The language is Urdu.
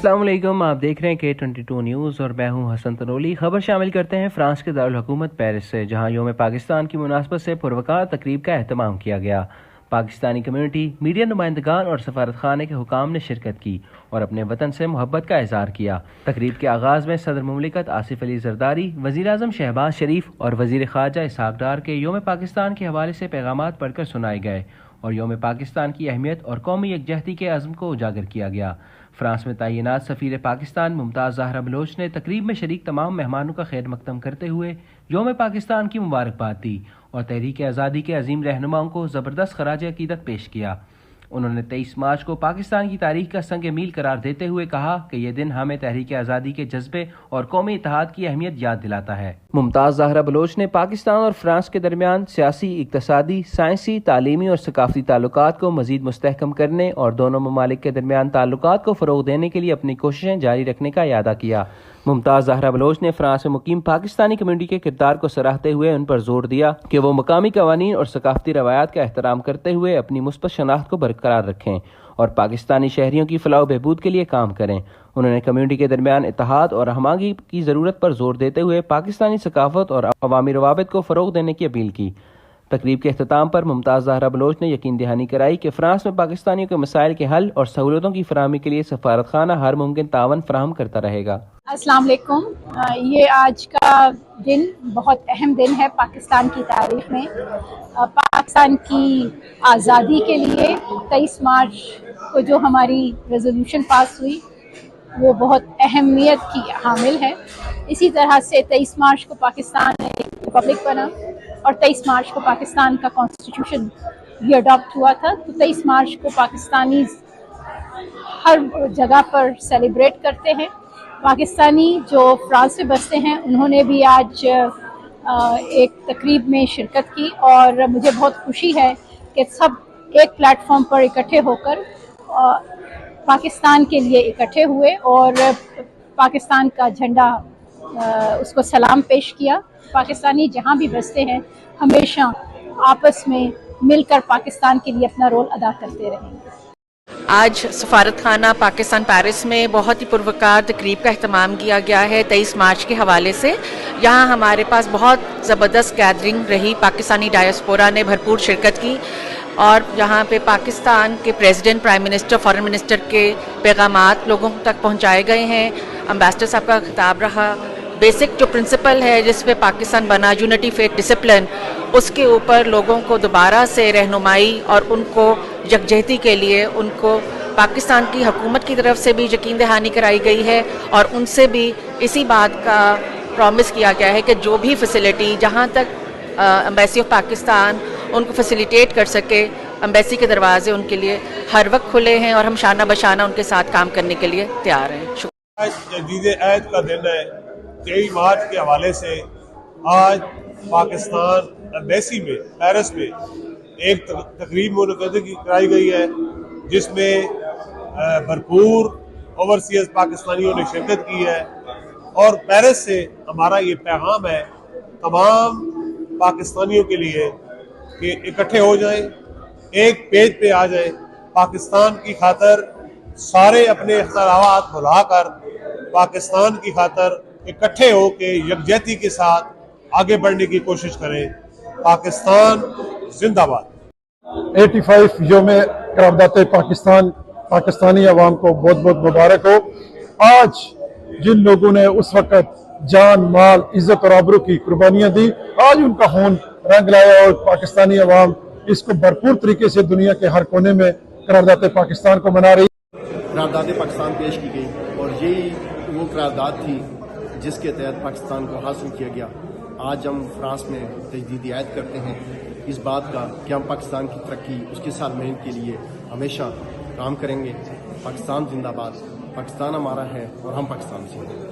السلام علیکم، آپ دیکھ رہے ہیں K22 نیوز اور میں ہوں حسن تنولی۔ خبر شامل کرتے ہیں فرانس کے دارالحکومت پیرس سے، جہاں یوم پاکستان کی مناسبت سے پروقار تقریب کا اہتمام کیا گیا۔ پاکستانی کمیونٹی، میڈیا نمائندگان اور سفارت خانے کے حکام نے شرکت کی اور اپنے وطن سے محبت کا اظہار کیا۔ تقریب کے آغاز میں صدر مملکت آصف علی زرداری، وزیر اعظم شہباز شریف اور وزیر خارجہ اسحاق ڈار کے یوم پاکستان کے حوالے سے پیغامات پڑھ کر سنائے گئے اور یوم پاکستان کی اہمیت اور قومی یکجہتی کے عزم کو اجاگر کیا گیا۔ فرانس میں تعینات سفیر پاکستان ممتاز زہرا بلوچ نے تقریب میں شریک تمام مہمانوں کا خیر مقدم کرتے ہوئے یوم پاکستان کی مبارکباد دی اور تحریک آزادی کے عظیم رہنماؤں کو زبردست خراج عقیدت پیش کیا۔ انہوں نے 23 مارچ کو پاکستان کی تاریخ کا سنگ میل قرار دیتے ہوئے کہا کہ یہ دن ہمیں تحریک آزادی کے جذبے اور قومی اتحاد کی اہمیت یاد دلاتا ہے۔ ممتاز زہرا بلوچ نے پاکستان اور فرانس کے درمیان سیاسی، اقتصادی، سائنسی، تعلیمی اور ثقافتی تعلقات کو مزید مستحکم کرنے اور دونوں ممالک کے درمیان تعلقات کو فروغ دینے کے لیے اپنی کوششیں جاری رکھنے کا اعادہ کیا۔ ممتاز زہرا بلوچ نے فرانس میں مقیم پاکستانی کمیونٹی کے کردار کو سراہتے ہوئے ان پر زور دیا کہ وہ مقامی قوانین اور ثقافتی روایات کا احترام کرتے ہوئے اپنی مثبت شناخت کو برقرار رکھیں اور پاکستانی شہریوں کی فلاح و بہبود کے لیے کام کریں۔ انہوں نے کمیونٹی کے درمیان اتحاد اور ہمآہنگی کی ضرورت پر زور دیتے ہوئے پاکستانی ثقافت اور عوامی روابط کو فروغ دینے کی اپیل کی۔ تقریب کے اختتام پر ممتاز زہرا بلوچ نے یقین دہانی کرائی کہ فرانس میں پاکستانیوں کے مسائل کے حل اور سہولتوں کی فراہمی کے لیے سفارت خانہ ہر ممکن تعاون فراہم کرتا رہے گا۔ السلام علیکم۔ یہ آج کا دن بہت اہم دن ہے پاکستان کی تاریخ میں۔ پاکستان کی آزادی کے لیے 23 مارچ کو جو ہماری ریزولوشن پاس ہوئی وہ بہت اہمیت کی حامل ہے۔ اسی طرح سے 23 مارچ کو پاکستان ایک ریپبلک بنا اور 23 مارچ کو پاکستان کا کانسٹیٹیوشن بھی اڈاپٹ ہوا تھا۔ تو 23 مارچ کو پاکستانی ہر جگہ پر سیلیبریٹ کرتے ہیں۔ پاکستانی جو فرانس میں بستے ہیں انہوں نے بھی آج ایک تقریب میں شرکت کی اور مجھے بہت خوشی ہے کہ سب ایک پلیٹ فارم پر اکٹھے ہو کر پاکستان کے لیے اکٹھے ہوئے اور پاکستان کا جھنڈا اس کو سلام پیش کیا۔ پاکستانی جہاں بھی بستے ہیں ہمیشہ آپس میں مل کر پاکستان کے لیے اپنا رول ادا کرتے رہیں گے۔ آج سفارت خانہ پاکستان پیرس میں بہت ہی پروقار تقریب کا اہتمام کیا گیا ہے 23 مارچ کے حوالے سے۔ یہاں ہمارے پاس بہت زبردست گیدرنگ رہی، پاکستانی ڈائسپورا نے بھرپور شرکت کی اور یہاں پہ پاکستان کے president, prime minister, foreign minister کے پیغامات لوگوں تک پہنچائے گئے ہیں۔ امبیسڈر صاحب کا خطاب رہا۔ بیسک جو پرنسپل ہے جس پہ پاکستان بنا، یونٹی، فیتھ، ڈسپلن، اس کے اوپر لوگوں کو دوبارہ سے رہنمائی اور ان کو یکجہتی کے لیے ان کو پاکستان کی حکومت کی طرف سے بھی یقین دہانی کرائی گئی ہے اور ان سے بھی اسی بات کا پرومس کیا گیا ہے کہ جو بھی فیسلٹی جہاں تک ایمبیسی آف پاکستان ان کو فیسیلیٹیٹ کر سکے، ایمبیسی کے دروازے ان کے لیے ہر وقت کھلے ہیں اور ہم شانہ بشانہ ان کے ساتھ کام کرنے کے لیے تیار ہیں۔ جدید عہد کا دن ہے۔ 23 مارچ کے حوالے سے آج پاکستان ایمبیسی میں پیرس میں ایک تقریب منعقد کرائی گئی ہے جس میں بھرپور اوورسیز پاکستانیوں نے شرکت کی ہے اور پیرس سے ہمارا یہ پیغام ہے تمام پاکستانیوں کے لیے کہ اکٹھے ہو جائیں، ایک پیج پہ آ جائیں، پاکستان کی خاطر سارے اپنے اختلافات بھلا کر پاکستان کی خاطر اکٹھے ہو کے یکجہتی کے ساتھ آگے بڑھنے کی کوشش کریں۔ پاکستان زندہ باد۔ 85 یوم قرارداد پاکستان پاکستانی عوام کو بہت بہت مبارک ہو۔ آج جن لوگوں نے اس وقت جان، مال، عزت اور آبرو کی قربانیاں دی، آج ان کا خون رنگ لایا اور پاکستانی عوام اس کو بھرپور طریقے سے دنیا کے ہر کونے میں قرارداد پاکستان کو منا رہی۔ قرارداد پاکستان پیش کی گئی اور یہی وہ قرارداد تھی جس کے تحت پاکستان کو حاصل کیا گیا۔ آج ہم فرانس میں تجدید عہد کرتے ہیں اس بات کا کہ ہم پاکستان کی ترقی، اس کے سالمین کے لیے ہمیشہ کام کریں گے۔ پاکستان زندہ باد، پاکستان ہمارا ہے اور ہم پاکستان سے ہیں۔